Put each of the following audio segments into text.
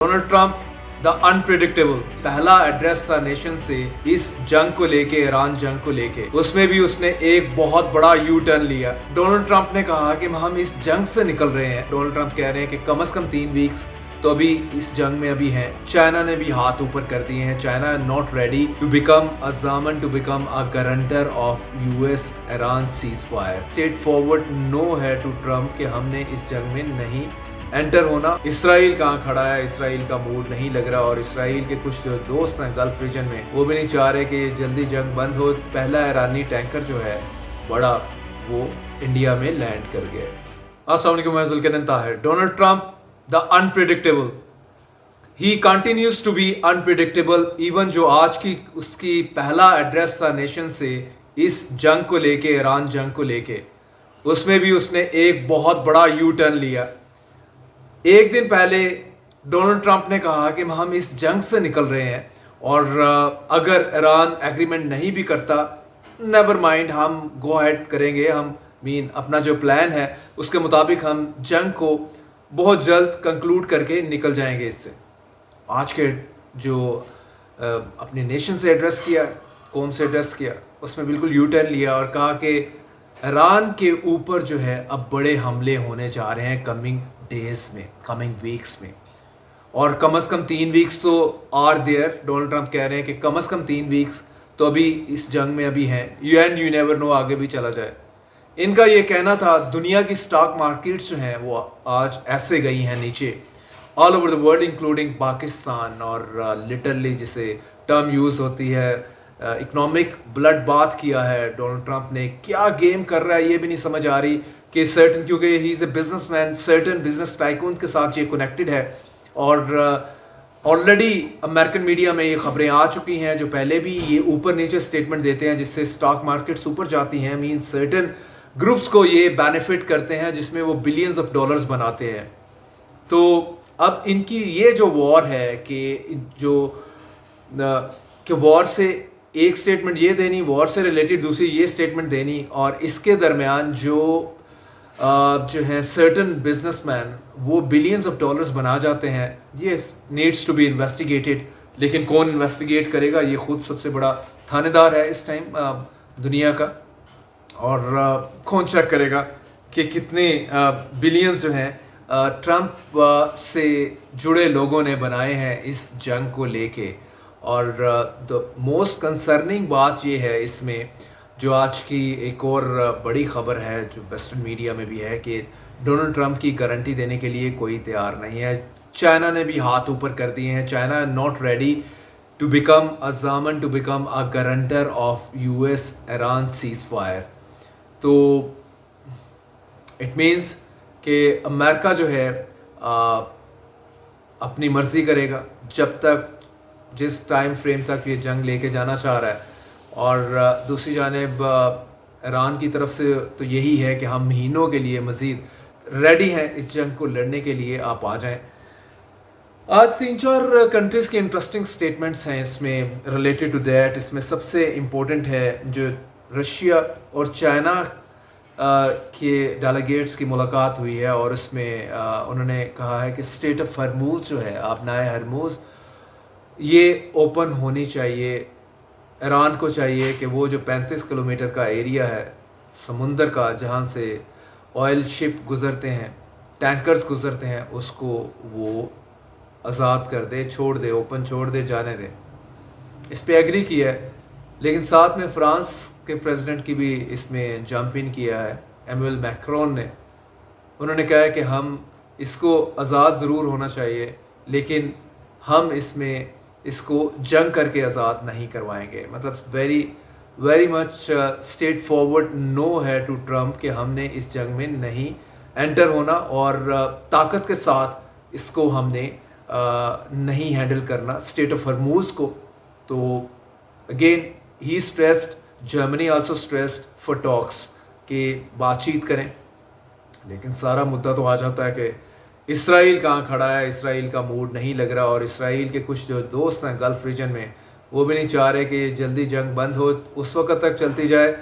Donald Trump the unpredictable पहला address था nation से इस जंग को लेके, ईरान जंग को लेके। उसमें भी उसने एक बहुत बड़ा यू टर्न लिया। डोनाल्ड ट्रंप ने कहा कि हम इस जंग से निकल रहे हैं। डोनाल्ड ट्रंप कह रहे हैं कि कम से कम 3 वीक्स तो अभी इस जंग में अभी हैं। चाइना ने भी हाथ ऊपर कर दिए हैं। China not ready to become a जामन, to become a guarantor of US Iran ceasefire. Straightforward no है टू ट्रंप कि हमने इस जंग में नहीं एंटर होना। इसराइल कहाँ खड़ा है, इसराइल का मूड नहीं लग रहा और इसराइल के कुछ जो दोस्त हैं गल्फ रीजन में वो भी नहीं चाह रहे कि जल्दी जंग बंद हो। पहला ईरानी टैंकर जो है बड़ा वो इंडिया में लैंड कर गया। अस्सलाम वालेकुम, मैं Zulqarnain Tahir. Donald Trump the unpredictable, he continues to be unpredictable. Even जो आज की उसकी पहला एड्रेस था नेशन से इस जंग को लेके, ईरान जंग को लेके, उसमें भी उसने एक बहुत बड़ा यू टर्न लिया। एक दिन पहले डोनाल्ड ट्रंप ने कहा कि हम इस जंग से निकल रहे हैं और अगर ईरान एग्रीमेंट नहीं भी करता, नेवर माइंड, हम गो अहेड करेंगे। हम अपना जो प्लान है उसके मुताबिक हम जंग को बहुत जल्द कंक्लूड करके निकल जाएंगे इससे। आज के जो अपने नेशन से एड्रेस किया, कौम से एड्रेस किया, उसमें बिल्कुल यू टर्न लिया और कहा कि ईरान के ऊपर जो है अब बड़े हमले होने जा रहे हैं कमिंग डेज में, कमिंग वीक्स में। और कम से कम 3 वीक्स तो आर देयर। डोनाल्ड ट्रंप कह रहे हैं कि कम से कम 3 वीक्स तो अभी इस जंग में अभी हैं। यू नेवर नो, आगे भी चला जाए। इनका ये कहना था दुनिया की स्टॉक मार्केट्स जो हैं वो आज ऐसे गई हैं नीचे, all over the world including Pakistan. और लिटरली जिसे टर्म यूज़ होती है, इकोनॉमिक ब्लड बाथ किया है डोनाल्ड ट्रंप ने। क्या गेम कर रहा है ये भी नहीं समझ आ रही कि सर्टन, क्योंकि he is a businessman, certain business tycoon के साथ ये कनेक्टेड है। और ऑलरेडी अमेरिकन मीडिया में ये खबरें आ चुकी हैं जो पहले भी ये ऊपर नीचे स्टेटमेंट देते हैं जिससे स्टॉक मार्केट्स ऊपर जाती हैं। मीन सर्टन ग्रुप्स को ये बेनिफिट करते हैं जिसमें वो बिलियंस ऑफ डॉलर्स बनाते हैं। तो अब इनकी ये जो वॉर है कि वॉर से एक स्टेटमेंट ये देनी, वॉर से रिलेटेड दूसरी ये स्टेटमेंट देनी, और इसके दरमियान जो है सर्टन बिजनेसमैन वो बिलियंस ऑफ डॉलर्स बना जाते हैं, ये नीड्स टू बी इन्वेस्टिगेटेड। लेकिन कौन इन्वेस्टिगेट करेगा? ये खुद सबसे बड़ा थानेदार है इस टाइम दुनिया का। और कौन चेक करेगा कि कितने बिलियंस जो हैं ट्रंप से जुड़े लोगों ने बनाए हैं इस जंग को लेके। और द मोस्ट कंसर्निंग बात ये है इसमें, जो आज की एक और बड़ी खबर है जो वेस्टर्न मीडिया में भी है, कि डोनाल्ड ट्रंप की गारंटी देने के लिए कोई तैयार नहीं है। चाइना ने भी हाथ ऊपर कर दिए हैं। China not ready to become a जामन, to become a guarantor of US Iran ceasefire. तो इट मीन्स कि अमेरिका जो है अपनी मर्जी करेगा जब तक, जिस टाइम फ्रेम तक ये जंग लेके जाना चाह रहा है। और दूसरी जानिब ईरान की तरफ से तो यही है कि हम महीनों के लिए मज़ीद रेडी हैं इस जंग को लड़ने के लिए, आप आ जाएं। आज 3-4 कंट्रीज़ के इंटरेस्टिंग स्टेटमेंट्स हैं इसमें रिलेटेड टू दैट। इसमें सबसे इम्पोर्टेंट है जो रशिया और चाइना के डेलीगेट्स की मुलाकात हुई है और उसमें उन्होंने कहा है कि स्ट्रेट ऑफ हरमूज़ जो है, आबनाए हरमूज़, ये ओपन होनी चाहिए। ईरान को चाहिए कि वो जो 35 किलोमीटर का एरिया है समुंदर का जहाँ से ऑयल शिप गुज़रते हैं, टैंकर्स गुज़रते हैं, उसको वो आज़ाद कर दे, छोड़ दे, ओपन छोड़ दे, जाने दे। इस पे एग्री किया है। लेकिन साथ में फ्रांस के प्रेसिडेंट की भी इसमें जंप इन किया है, एमुअल मैक्रोन ने। उन्होंने कहा है कि हम इसको आज़ाद ज़रूर होना चाहिए लेकिन हम इसको जंग करके आज़ाद नहीं करवाएंगे। मतलब very much straightforward no है टू ट्रंप कि हमने इस जंग में नहीं एंटर होना और ताकत के साथ इसको हमने नहीं हैंडल करना, स्ट्रेट ऑफ हरमूज़ को। तो again he stressed, Germany also stressed for talks, कि बातचीत करें। लेकिन सारा मुद्दा तो आ जाता है कि इसराइल कहाँ खड़ा है, इसराइल का मूड नहीं लग रहा और इसराइल के कुछ जो दोस्त हैं गल्फ रीजन में वो भी नहीं चाह रहे कि जल्दी जंग बंद हो। उस वक्त तक चलती जाए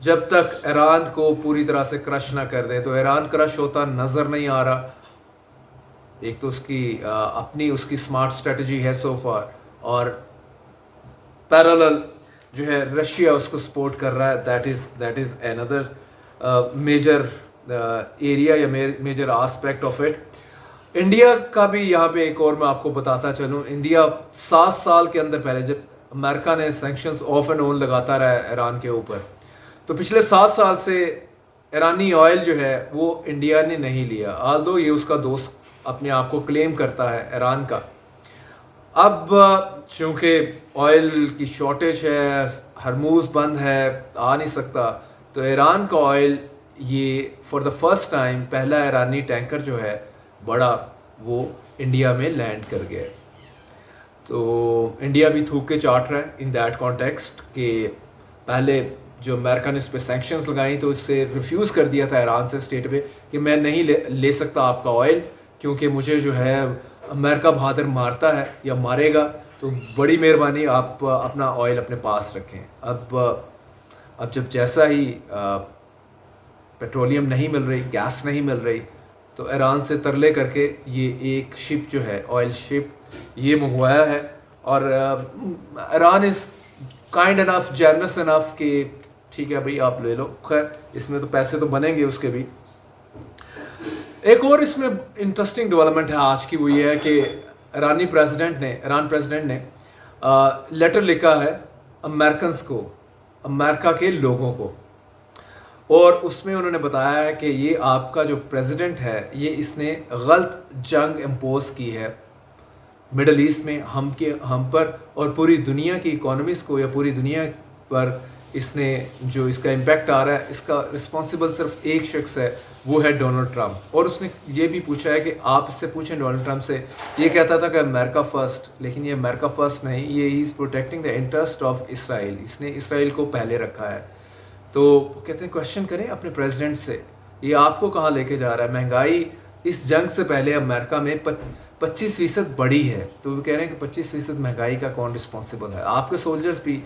जब तक ईरान को पूरी तरह से क्रश ना कर दे। तो ईरान क्रश होता नज़र नहीं आ रहा। एक तो उसकी अपनी उसकी स्मार्ट स्ट्रेटजी है सो फार, और पैरेलल जो है रशिया उसको सपोर्ट कर रहा है। That is another major area या major aspect of it. India का भी यहाँ पे एक और मैं आपको बताता चलूँ, इंडिया 7 साल के अंदर, पहले जब अमेरिका ने सैंक्शंस ऑफ एंड ऑन लगाता रहा है ईरान के ऊपर, तो पिछले 7 साल से ईरानी ऑयल जो है वो इंडिया ने नहीं लिया, आल्दो ये उसका दोस्त अपने आप को क्लेम करता है ईरान का। अब चूँकि ऑयल की शॉर्टेज है, हरमूज बंद है, आ नहीं सकता, तो ईरान का ऑयल ये फॉर द फर्स्ट टाइम पहला ईरानी टैंकर जो है बड़ा, वो इंडिया में लैंड कर गया। तो इंडिया भी थूक के चाट रहा है इन दैट कॉन्टेक्स्ट कि पहले जो अमेरिका ने इस पर सैंक्शंस लगाई तो इससे रिफ्यूज़ कर दिया था ईरान से स्टेट पे कि मैं नहीं ले सकता आपका ऑयल, क्योंकि मुझे जो है अमेरिका बहादुर मारता है या मारेगा, तो बड़ी मेहरबानी आप अपना ऑयल अपने पास रखें। अब जब जैसा ही पेट्रोलियम नहीं मिल रही, गैस नहीं मिल रही, तो ईरान से तरले करके ये एक शिप जो है, ऑयल शिप, ये मंगवाया है। और Iran is kind enough, generous enough कि ठीक है भाई आप ले लो, खैर इसमें तो पैसे तो बनेंगे उसके भी। एक और इसमें इंटरेस्टिंग डेवलपमेंट है आज की, वो ये है कि ईरान प्रेसिडेंट ने लेटर लिखा है अमेरिकन्स को, अमेरिका के लोगों को, और उसमें उन्होंने बताया है कि ये आपका जो प्रेसिडेंट है ये इसने गलत जंग इम्पोज की है मिडल ईस्ट में हम पर, और पूरी दुनिया की इकोनॉमीज़ को या पूरी दुनिया पर इसने जो इसका इम्पैक्ट आ रहा है, इसका रिस्पॉन्सिबल सिर्फ एक शख्स है, वो है डोनाल्ड ट्रंप। और उसने ये भी पूछा है कि आप इससे पूछें डोनाल्ड ट्रंप से, ये कहता था कि अमेरिका फर्स्ट, लेकिन ये अमेरिका फर्स्ट नहीं, ये he is protecting the interest of Israel, इसने इसराइल को पहले रखा है। तो कहते हैं क्वेश्चन करें अपने प्रेसिडेंट से, ये आपको कहाँ लेके जा रहा है। महंगाई इस जंग से पहले अमेरिका में 25% बढ़ी है, तो वो कह रहे हैं कि 25% महंगाई का कौन रिस्पॉन्सिबल है। आपके सोल्जर्स भी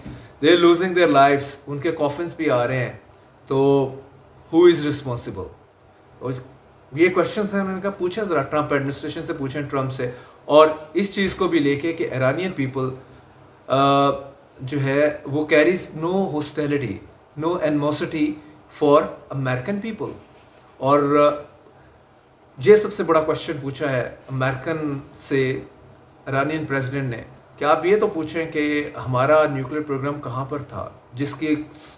they are losing their lifes, उनके कॉफिन्स भी आ रहे हैं, तो हु इज़ रिस्पॉन्सिबल। और ये क्वेश्चंस हैं, मैंने कहा पूछें ज़रा ट्रंप एडमिनिस्ट्रेशन से, पूछें ट्रंप से। और इस चीज़ को भी लेके कि ईरानियन पीपल जो है वो carries no hostility, no animosity for American people. और ये सबसे बड़ा क्वेश्चन पूछा है अमेरिकन से ईरानियन प्रेसिडेंट ने कि आप ये तो पूछें कि हमारा न्यूक्लियर प्रोग्राम कहाँ पर था जिसकी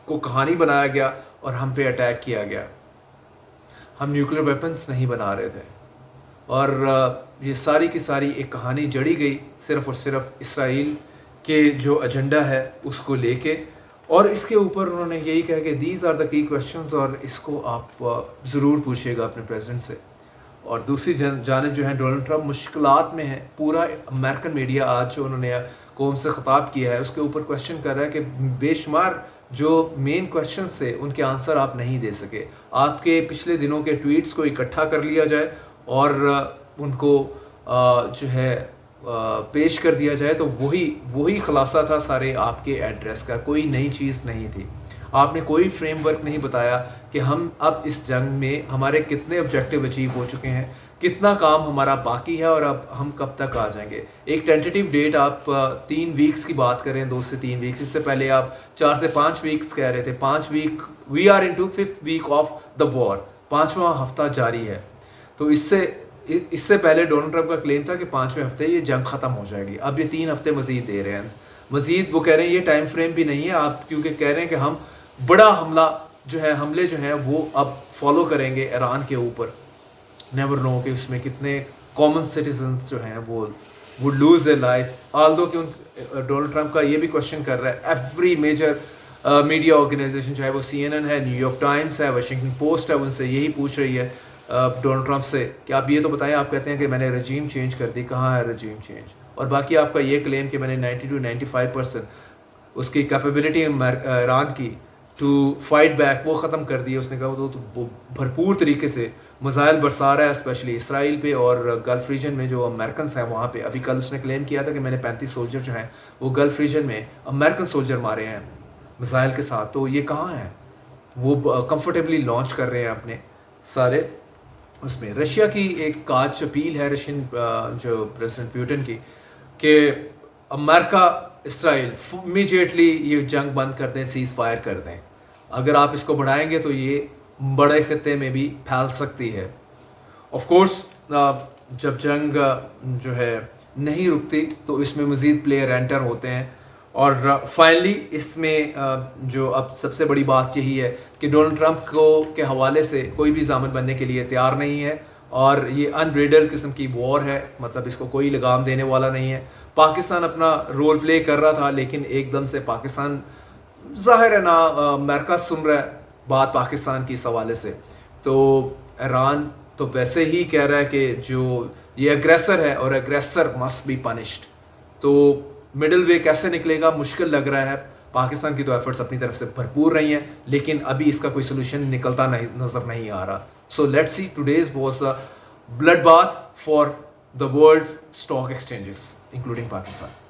को कहानी बनाया गया और हम पे अटैक किया गया। हम न्यूक्लियर वेपन्स नहीं बना रहे थे, और ये सारी की सारी एक कहानी जड़ी गई सिर्फ़ और सिर्फ इसराइल के जो एजेंडा है उसको लेके। और इसके ऊपर उन्होंने यही कहा कि these are the key questions, और इसको आप ज़रूर पूछिएगा अपने प्रेसिडेंट से। और दूसरी जानिब जो है डोनाल्ड ट्रंप मुश्किलात में है। पूरा अमेरिकन मीडिया आज जो उन्होंने कौम से ख़िताब किया है उसके ऊपर क्वेश्चन कर रहा है कि बेशुमार जो मेन क्वेश्चन थे उनके आंसर आप नहीं दे सके। आपके पिछले दिनों के ट्वीट्स को इकट्ठा कर लिया जाए और उनको जो है पेश कर दिया जाए, तो वही खुलासा था सारे आपके एड्रेस का, कोई नई चीज़ नहीं थी। आपने कोई फ्रेमवर्क नहीं बताया कि हम अब इस जंग में हमारे कितने ऑब्जेक्टिव अचीव हो चुके हैं, कितना काम हमारा बाकी है और अब हम कब तक आ जाएंगे। एक टेंटेटिव डेट आप 3 वीक्स की बात करें, 2 से 3 वीक्स, इससे पहले आप 4 से 5 वीक्स कह रहे थे। 5 week, we are into 5th week of the war, 5वां हफ्ता जारी है। तो इससे पहले डोनाल्ड ट्रंप का क्लेम था कि 5वें हफ्ते ये जंग ख़त्म हो जाएगी। अब ये 3 हफ्ते मजीद दे रहे हैं, मजीद वो कह रहे हैं ये टाइम फ्रेम भी नहीं है आप, क्योंकि कह रहे हैं कि हम बड़ा हमले जो है वो अब फॉलो करेंगे ईरान के ऊपर। नेवर नो कि उसमें कितने कॉमन सिटीजन्स जो हैं वो would lose their life. Aldous कि डोनाल्ड ट्रंप का ये भी क्वेश्चन कर रहा है एवरी मेजर मीडिया ऑर्गेनाइजेशन, चाहे वो CNN है, न्यूयॉर्क टाइम्स है, वाशिंगटन पोस्ट है, उनसे यही पूछ रही है डोनाल्ड ट्रंप से कि आप ये तो बताएं, आप कहते हैं कि मैंने रजीम चेंज कर दी, कहाँ है रजीम चेंज। और बाकी आपका ये क्लेम कि मैंने 90 to 95% उसकी कैपेबिलिटी ईरान की टू फाइट बैक वो ख़त्म कर दी है। उसने कहा वो भरपूर तरीके से मिसाइल बरसा रहा है, स्पेशली इसराइल पे और गल्फ़ रीजन में जो अमेरिकन हैं वहाँ पे। अभी कल उसने क्लेम किया था कि मैंने 35 सोल्जर जो हैं वो गल्फ़ रीजन में अमेरिकन सोल्जर मारे हैं मिसाइल के साथ। तो ये कहाँ है, वो कंफर्टेबली लॉन्च कर रहे हैं अपने सारे उसमें रशिया की एक आज अपील है रशियन जो प्रेसिडेंट पुतिन की कि अमेरिका इसराइल इमीडिएटली ये जंग बंद कर दें, सीज फायर कर दें। अगर आप इसको बढ़ाएंगे तो ये बड़े खत्ते में भी फैल सकती है। ऑफ कोर्स जब जंग जो है नहीं रुकती तो इसमें मज़ीद प्लेयर एंटर होते हैं और फाइनली इसमें जो अब सबसे बड़ी बात यही है कि डोनाल्ड ट्रंप को के हवाले से कोई भी ज़ामन बनने के लिए तैयार नहीं है और ये अनब्रिडल किस्म की वॉर है, मतलब इसको कोई लगाम देने वाला नहीं है। पाकिस्तान अपना रोल प्ले कर रहा था लेकिन एकदम से पाकिस्तान ज़ाहिर है ना अमेरिका सुन रहा है बात पाकिस्तान की इस हवाले से, तो ईरान तो वैसे ही कह रहा है कि जो ये एग्रेसर है और एग्रेसर मस्ट बी पनिश्ड। तो मिडिल वे कैसे निकलेगा मुश्किल लग रहा है। पाकिस्तान की तो एफर्ट्स अपनी तरफ से भरपूर रही हैं लेकिन अभी इसका कोई सोल्यूशन निकलता नहीं नजर नहीं आ रहा। So let's see, today's was a blood bath for the world's stock exchanges including Pakistan.